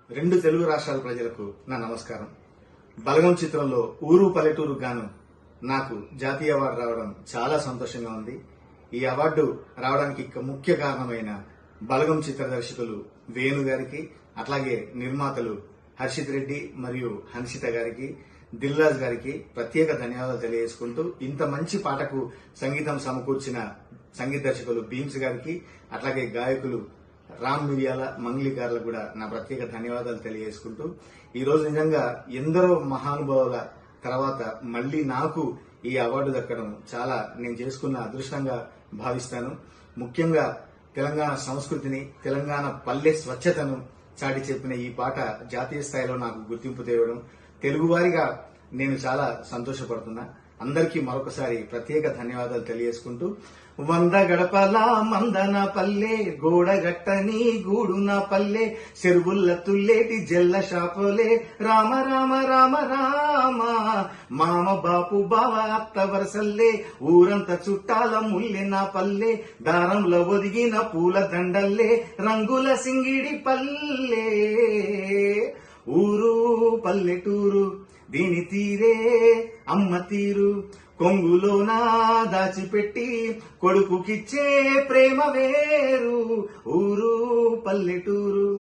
రెండు తెలుగు రాష్ట్రాల ప్రజలకు నా నమస్కారం. బలగం చిత్రంలో ఊరు పల్లెటూరు గాను నాకు జాతీయ అవార్డు రావడం చాలా సంతోషంగా ఉంది. ఈ అవార్డు రావడానికి ముఖ్య కారణమైన బలగం చిత్ర దర్శకులు వేణు గారికి, అట్లాగే నిర్మాతలు హర్షిత్ రెడ్డి మరియు హన్షిత గారికి, దిల్రాజ్ గారికి ప్రత్యేక ధన్యవాదాలు తెలియజేసుకుంటూ, ఇంత మంచి పాటకు సంగీతం సమకూర్చిన సంగీత దర్శకులు భీమ్స్ గారికి, అట్లాగే గాయకులు రామ్ మిరియాల, మంగ్లీ గారులకు కూడా నా ప్రత్యేక ధన్యవాదాలు తెలియజేసుకుంటూ, ఈ రోజు నిజంగా ఎందరో మహానుభావుల తర్వాత మళ్లీ నాకు ఈ అవార్డు దక్కడం చాలా నేను చేసుకున్న అదృష్టంగా భావిస్తాను. ముఖ్యంగా తెలంగాణ సంస్కృతిని, తెలంగాణ పల్లె స్వచ్ఛతను చాటి చెప్పిన ఈ పాట జాతీయ స్థాయిలో నాకు గుర్తింపు తేవడం, తెలుగువారిగా నేను చాలా సంతోషపడుతున్నా. అందరికీ మరొకసారి ప్రత్యేక ధన్యవాదాలు తెలియజేసుకుంటూ, 100 గడపల మందన పల్లె, గోడగట్టని గూడున పల్లె, చెరువుల్ల తుల్లేటి జల్ల షాపోలే, రామ రామ రామ రామ, మామ బాపు బావ అత్త వరసల్లే, ఊరంతా చుట్టాల ముల్లె నా పల్లె, దారంలో ఒదిగిన పూల దండల్లే, రంగుల సింగిడి పల్లె. ఊరు పల్లెటూరు దీని తీరే అమ్మ తీరు, కొంగులోనా దాచిపెట్టి కొడుకుకిచ్చే ప్రేమ వేరు. ఊరు పల్లెటూరు.